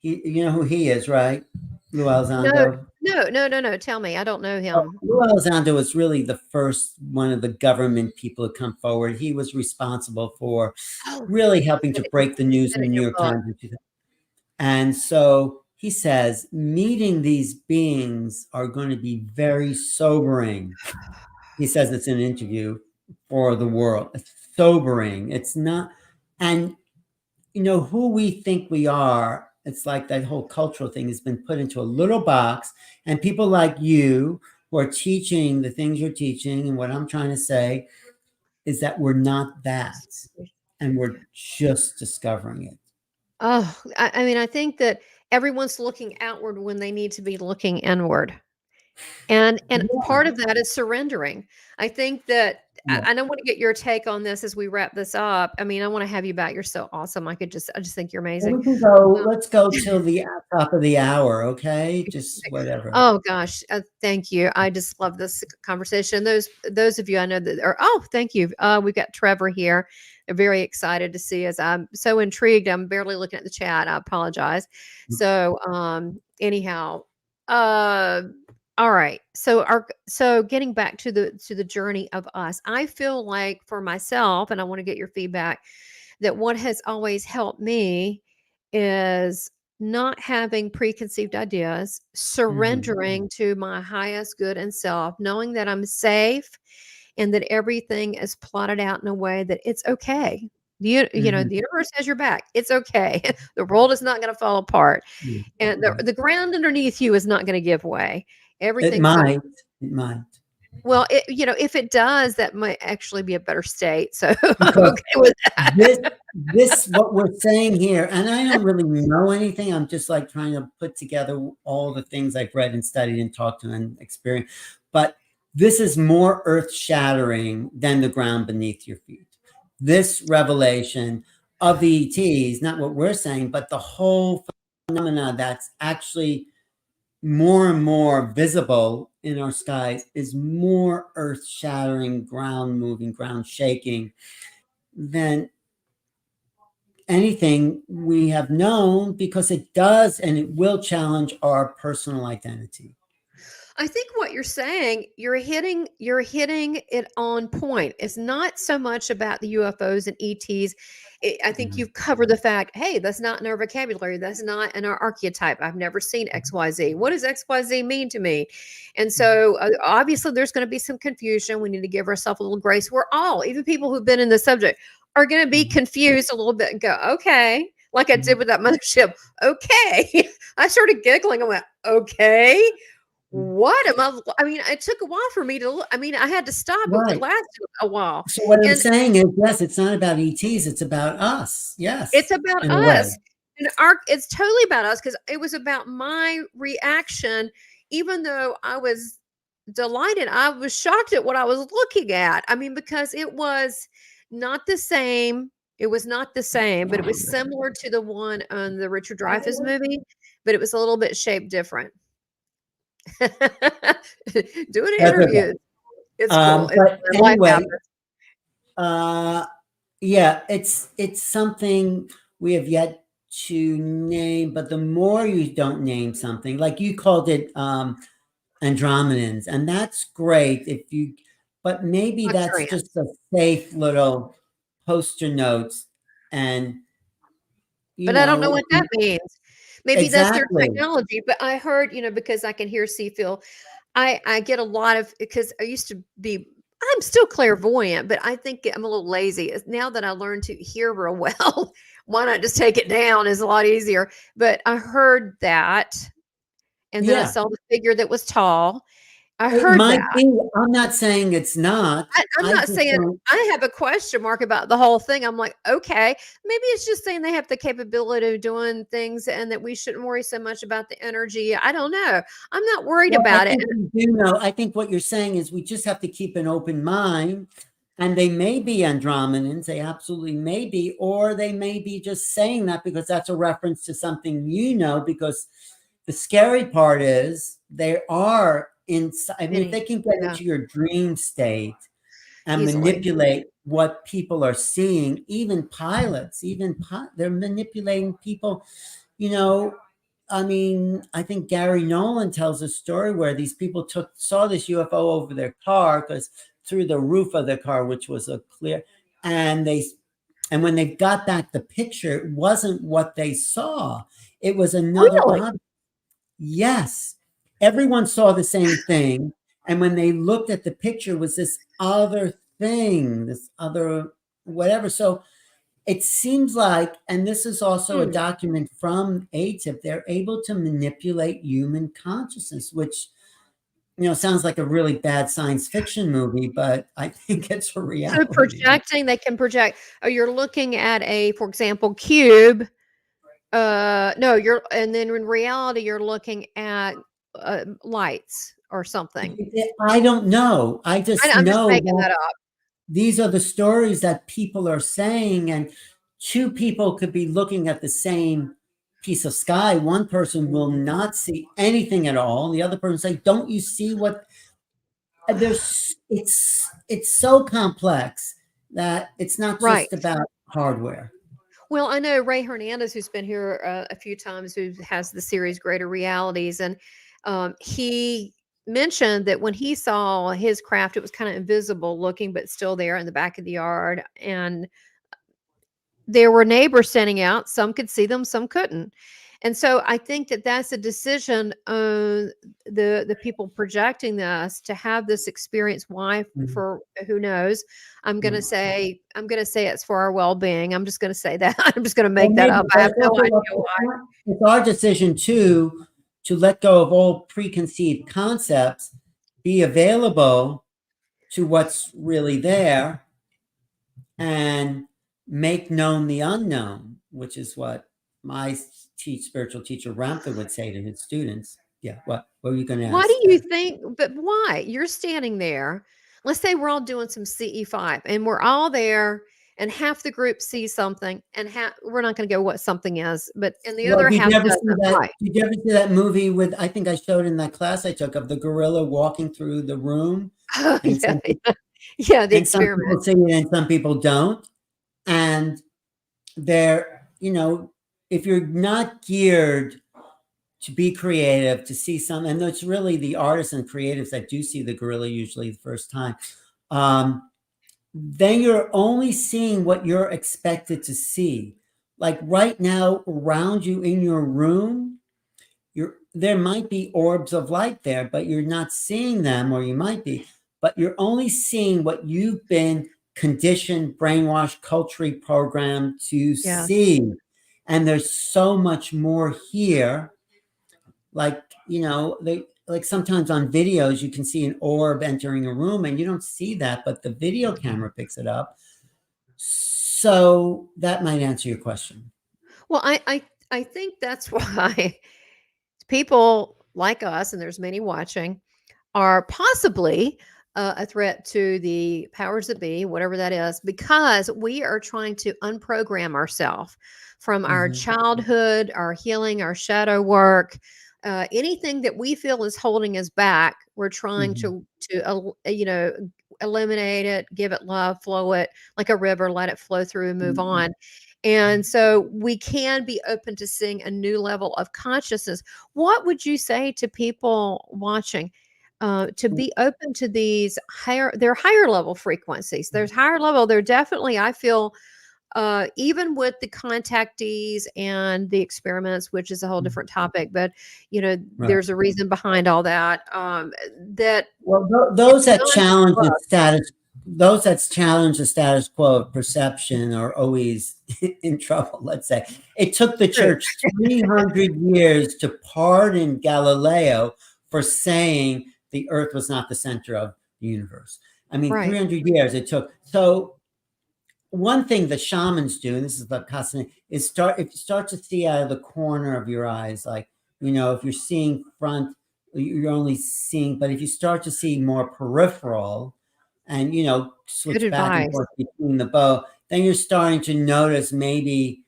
You know who he is, right? Lou No, Elizondo. no, no, no, no. Tell me, I don't know him. Lou Elizondo was really the first one of the government people to come forward. He was responsible for Oh, really helping to you break the news said in it the in New your York book. Times. And so he says, meeting these beings are going to be very sobering. He says it's an interview for the world. It's sobering. It's not, and who we think we are. It's like that whole cultural thing has been put into a little box, and people like you who are teaching the things you're teaching, and what I'm trying to say is that we're not that, and we're just discovering it. Oh, I mean, I think that everyone's looking outward when they need to be looking inward. And Yeah, part of that is surrendering. I think that yeah. I want to get your take on this as we wrap this up. I mean, I want to have you back. You're so awesome. I just think you're Well, amazing. we can go. Let's go till the top of the hour, okay? Just whatever. Oh gosh, thank you. I just love this conversation. Those of you I know that are thank you. We've got Trevor here. I'm very excited to see us. I'm so intrigued. I'm barely looking at the chat. I apologize. So anyhow, uh all right. So getting back to the journey of us, I feel like for myself, and I want to get your feedback, that what has always helped me is not having preconceived ideas, Mhm. surrendering to my highest good and self, knowing that I'm safe and that everything is plotted out in a way that it's okay. Mhm. the universe has your back. It's okay. The world is not going to fall apart, Yeah. and Yeah. the ground underneath you is not going to give way. It Everything's going to might. It might. well, if it does, that might actually be a better state. So I'm Because okay with that. this this what we're saying here, and I don't really know anything. I'm just like trying to put together all the things I've read and studied and talked to and experienced. But this is more earth-shattering than the ground beneath your feet. This revelation of the ETs, not what we're saying, but the whole phenomena that's actually more and more visible in our skies is more earth-shattering, ground-moving, ground-shaking than anything we have known, because it does and it will challenge our personal identity. I think what you're saying, you're hitting it on point. It's not so much about the UFOs and ETs. I think Yeah. you've covered the fact, hey, that's not in our vocabulary. That's not in our archetype. I've never seen XYZ. What does XYZ mean to me? And so obviously there's going to be some confusion. We need to give ourselves a little grace. We're all, even people who've been in the subject, are going to be Mhm. confused a little bit and go, okay, like I did Mhm. with that mothership. Okay. I started giggling. I went, okay. What am I mean, it took a while for me to look. I mean, I had to stop. It Right. lasted a while. So what I'm And saying is, yes, it's not about ETs, it's about us. it's Yes, about in a way. us. And it's totally about us because it was about my reaction. Even though I was delighted, I was shocked at what I was looking at. I mean, because it was not the same. It was not the same, but it was similar to the one on the Richard Dreyfuss movie, but it was a little bit shaped different. Doing That's okay. interviews. It's cool. It's But where life anyway, happens. uh, yeah, it's something we have yet to name, but the more you don't name something, like you called it Andromedans, and that's great if you, but maybe that's just Luxuriance. a safe little poster notes, and you But I don't know know, what that means. Maybe that's their exactly. technology, but I heard, because I can hear, see, feel. I get a lot of because I used to be I'm still clairvoyant, but I think I'm a little lazy. Now that I learned to hear real well, why not just take it down is a lot easier. But I heard that, and then I Yeah, saw the figure that was tall. I it heard might that. be. I'm not saying it's not. I'm I not just saying don't. I have a question mark about the whole thing. I'm like, okay, maybe it's just saying they have the capability of doing things and that we shouldn't worry so much about the energy. I don't know. I'm not worried Well, I about it. think we do know. I think what you're saying is we just have to keep an open mind, and they may be Andromedans. They absolutely may be, or they may be just saying that because that's a reference to something you know. Because the scary part is they are inside. I mean, if Many, they can get yeah, into your dream state and easily. manipulate what people are seeing, even pilots, they're manipulating people, you know. I mean, I think Gary Nolan tells a story where these people saw this UFO over their car, because through the roof of the car, which was a clear, and when they got back the picture, it wasn't what they saw. It was another Really? object. Yes, everyone saw the same thing, and when they looked at the picture, it was this other thing, this other whatever. So it seems like, and this is also a Hmm. document from ATIP, they're able to manipulate human consciousness, which sounds like a really bad science fiction movie, but I think it's a So reality. projecting, they can project. Oh, you're looking at for example, cube. No, and then in reality, you're looking at lights or something. I don't know. I just I'm just know making that that up. these are the stories that people are saying, and two people could be looking at the same piece of sky. One person will not see anything at all. The other person say, "Don't you see what?" There's it's so complex that it's not Right. just about hardware. Well, I know Ray Hernandez, who's been here a few times, who has the series Greater Realities, and he mentioned that when he saw his craft, it was kind of invisible looking, but still there in the back of the yard, and there were neighbors standing out. Some could see them, some couldn't. And so I think that that's a decision on the people projecting this to have this experience. Why? Mhm. For who knows? I'm gonna say it's for our well-being. I'm just gonna say that. I'm just gonna Well, make that maybe, up. I but have it's no also idea why. it's our decision too to let go of all preconceived concepts, be available to what's really there, and make known the unknown, which is what my spiritual teacher Ramtha would say to his students. Yeah, what were you going to Why ask do you there? think? But why? You're standing there. Let's say we're all doing some CE5 and we're all there, and half the group sees something, and half we're not going to go what something is, but and the Well, other did half you ever see doesn't. that? Why? Did you ever see that movie with? I think I showed in that class I took of the gorilla walking through the room, Oh, and yeah, yeah. Yeah, the some experiment. people see it and some people don't, and they're if you're not geared to be creative, to see something, and it's really the artists and creatives that do see the gorilla usually the first time, then you're only seeing what you're expected to see. Like right now, around you in your room, there might be orbs of light there, but you're not seeing them, or you might be, but you're only seeing what you've been conditioned, brainwashed, culturally programmed to Yes. see. And there's so much more here. Like, they like sometimes on videos you can see an orb entering a room and you don't see that, but the video camera picks it up. So that might answer your question. Well, I think that's why people like us, and there's many watching, are possibly a threat to the powers that be, whatever that is, because we are trying to unprogram ourselves from our Mhm. childhood, our healing, our shadow work, anything that we feel is holding us back. We're trying Mhm. eliminate it, give it love, flow it like a river, let it flow through and move Mhm. on. And so we can be open to seeing a new level of consciousness. What would you say to people watching? To be open to these they're higher level frequencies. There's higher level. They're definitely, I feel, even with the contactees and the experiments, which is a whole different topic, but Right. there's a reason behind all that. That Well, it's beyond us. those that challenge the status quo of perception are always in trouble. Let's say it took the True. church 300 years to pardon Galileo for saying the Earth was not the center of the universe. I mean, Right. 300 years it took. So one thing the shamans do, and this is the custom, is if you start to see out of the corner of your eyes, like if you're seeing front, you're only seeing, but if you start to see more peripheral and Good switch back and advice. forth between the bow, then you're starting to notice maybe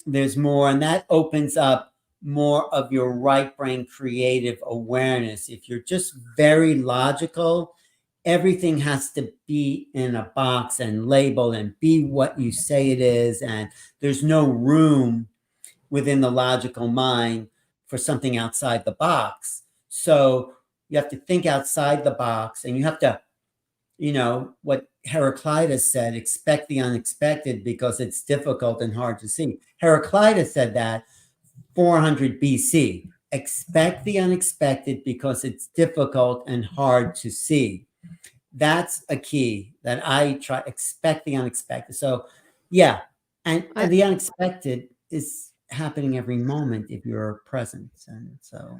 there's more, and that opens up more of your right brain creative awareness. If you're just very logical, everything has to be in a box and labeled and be what you say it is, and there's no room within the logical mind for something outside the box. So you have to think outside the box, and you have to, what Heraclitus said, expect the unexpected because it's difficult and hard to see. Heraclitus said that 400 BC. Expect the unexpected because it's difficult and hard to see. That's a key that I try, expect the unexpected. So yeah, and I, the unexpected is happening every moment if you're present. And so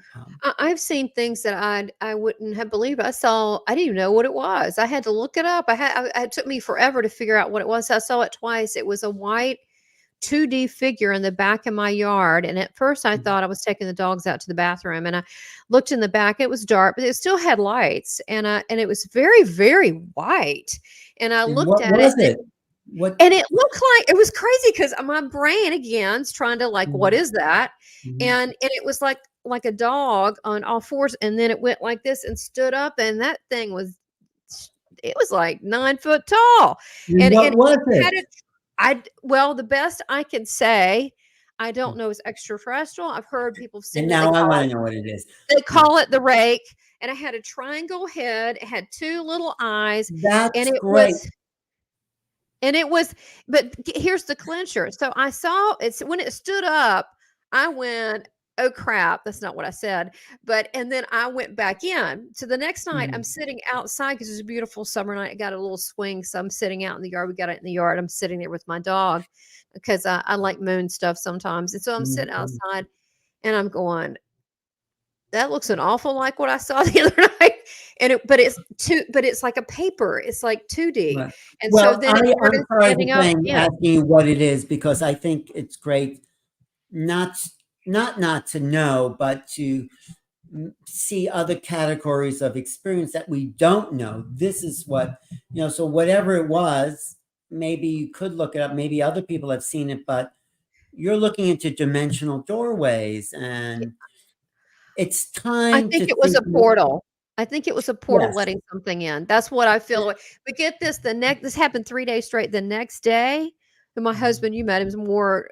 I've seen things that I wouldn't have believed. I saw. I didn't even know what it was. I had to look it up. It took me forever to figure out what it was. I saw it twice. It was a white 2D figure in the back of my yard. And at first I thought I was taking the dogs out to the bathroom, and I looked in the back. It was dark, but it still had lights, and it was very, very white. And I and looked what at it, was it? What? and it looked like it was crazy because my brain again's trying to like, what Mhm, is that? mhm. And it was like a dog on all fours, and then it went like this and stood up, and that thing was it was like 9 foot tall, And and what was it had it? a well, the best I can say, I don't know, is extraterrestrial. I've heard people And seen it. now I want to know what it is. They Yeah, call it the rake, and it had a triangle head. It had two little eyes, and that's it great. was and it was but here's the clincher. So I saw it's when it stood up, I went, "Oh, crap." That's not what I said. And then I went back in. So the next night, I'm Mm, sitting outside because it was a beautiful summer night. I got a little swing. So I'm sitting out in the yard. We got it in the yard. I'm sitting there with my dog because I like moon stuff sometimes. And so I'm sitting mm. outside and I'm going, that looks an awful like what I saw the other night. But it's like a paper. It's like 2D. Right. And so Well, then it I'm started sorry for standing up. saying, Yeah. asking you what it is, because I think it's great not not to know, but to see other categories of experience that we don't know. This is what, so whatever it was, maybe you could look it up. Maybe other people have seen it, but you're looking into dimensional doorways, and it's I time think to it was think. a portal. I think it was a portal Yes. letting something in. That's what I feel like. But get this, this happened 3 days straight. The next day, and my husband, you met him, is more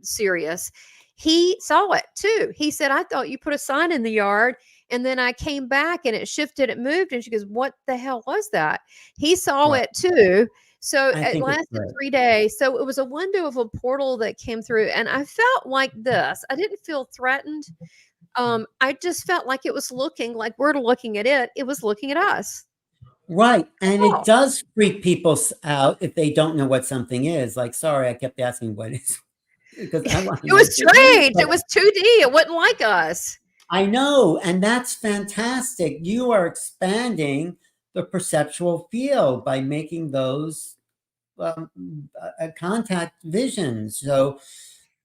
serious. He saw it too. He said, "I thought you put a sign in the yard." And then I came back and it shifted, it moved. And she goes, "What the hell was that?" He saw Right. it too. So I it think it's lasted great. 3 days. So it was a window of a portal that came through. And I felt like this. I didn't feel threatened. I just felt like it was looking like we're looking at it. It was looking at us. Right. That's And it all. does freak people out if they don't know what something is. Like, sorry, I kept asking what is, because I want to It know was too. strange. But It was 2D. It wasn't like us. I know, and that's fantastic. You are expanding the perceptual field by making those contact visions. So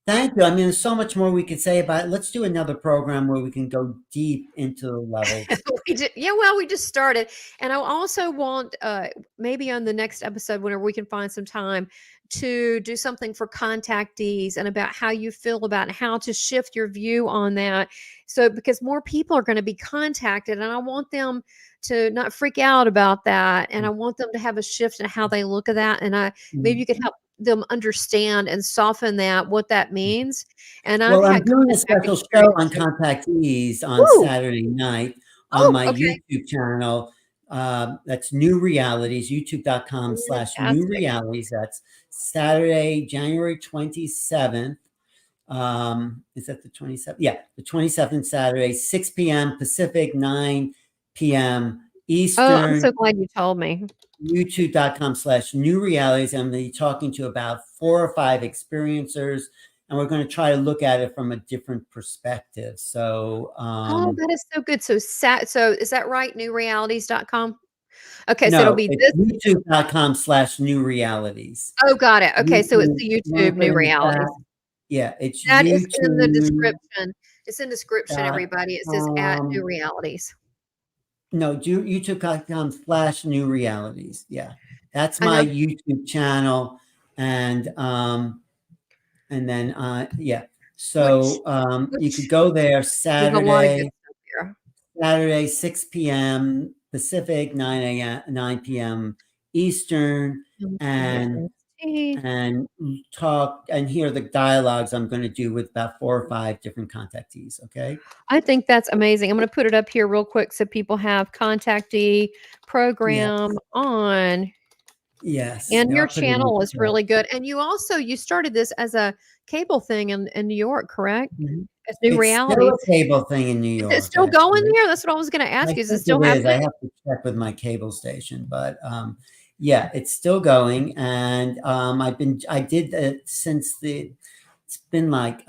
thank you. I mean, there's so much more we could say about it. Let's do another program where we can go deep into the levels. Yeah, well, we just started. And I also want, maybe on the next episode, whenever we can find some time, to do something for contactees and about how you feel about how to shift your view on that. So, because more people are going to be contacted, and I want them to not freak out about that. And I want them to have a shift in how they look at that. And maybe you could help them understand and soften that, what that means. And I've Well, I'm had doing a contact special show on experiences. contactees on Woo! Saturday night on Oh, my okay. YouTube channel. That's New Realities, youtube.com/New Fantastic. Realities. That's Saturday, January 27th. Is that the 27th? Yeah, the 27th Saturday, 6 p.m. Pacific, 9 p.m. Oh, I'm so Eastern. glad you told me. youtube.com/New Realities. I'm going to be talking to about 4 or 5 experiencers, and we're going to try to look at it from a different perspective. So, Oh, that is so good. So is that right? Newrealities.com? Okay, so it'll no, be it's this. youtube.com/New Realities. Oh, got it. Okay, so it's YouTube, the you want YouTube to put New in the Realities. chat? Yeah, it's That is in the youtube.com. description. It's in description, everybody. It says at New Realities. No, do youtube.com/New Realities. Yeah, that's And my I'm YouTube channel. And then yeah. which So you could which go there there's a lot of good Saturday, stuff there. 6 p.m. Pacific, 9 p.m. Eastern, and MCs. talk and hear the dialogues I'm going to do with about 4 or 5 different contactees. Okay. I think that's amazing. I'm gonna put it up here real quick so people have contactee Yeah. program on. Yes. And Yeah, your I'll put it in channel the is chat. really good. And you started this as a cable thing in New York, correct? Mhm. As New It's still Realities. a cable thing in New Is it York, still going actually. there? That's what I was gonna I ask you. Is it think still it is. I happening? have to check with my cable station, but yeah, it's still going. And I did it since it's been like,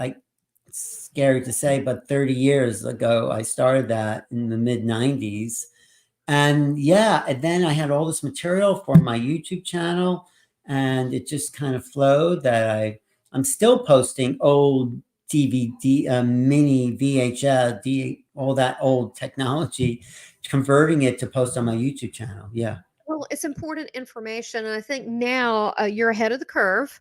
it's scary to say, but 30 years ago, I started that in the mid 90s. And yeah, and then I had all this material for my YouTube channel, and it just kind of flowed that I'm still posting old DVD, mini VHS, all that old technology, converting it to post on my YouTube channel. Yeah. Well, it's important information, and I think now, you're ahead of the curve.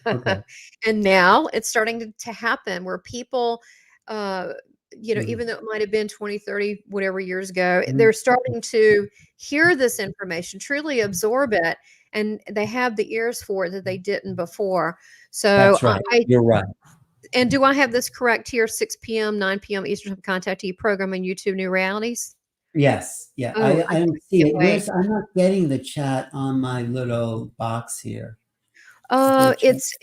Okay. And now it's starting to happen where people, uh, Mhm. even though it might have been 20, 30, whatever years ago, Mhm. they're starting to hear this information, truly absorb it, and they have the ears for it that they didn't before. So That's right. I You're right. and do I have this correct here? 6 p.m., 9 p.m. Eastern Time contact you program on YouTube New Realities? Yes. Yeah. Oh, I don't see can't it. wait. I'm not getting the chat on my little box here. virtual? It's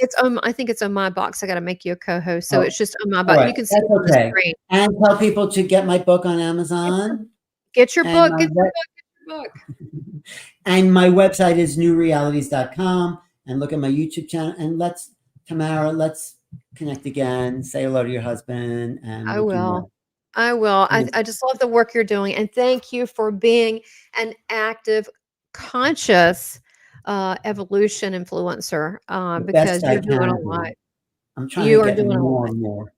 I think it's on my box. I got to make you a co-host, so Oh, it's just on my all box. right. You can see That's it on the okay. screen. And tell people to get my book on Amazon. Get your And book. my Get your book. Get your book. and my website is newrealities.com. And look at my YouTube channel. And Tamara, let's connect again. Say hello to your husband, and I we'll do will. more. I will. Thank I just love the work you're doing, and thank you for being an active, conscious evolution influencer The because best I you're doing a can lot. be. I'm trying to You are get doing a more lot. and more.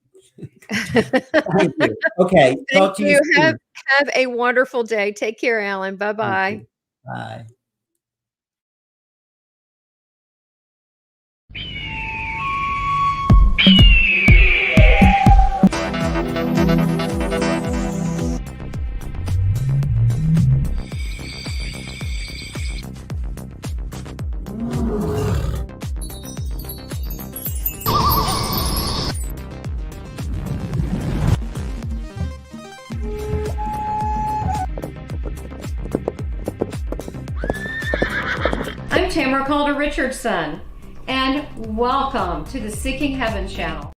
Thank you. Okay. Thank Talk to you you. soon. Have a wonderful day. Take care, Alan. Bye Thank bye. you. Bye. I'm Tamara Calder Richardson, and welcome to the Seeking Heaven channel.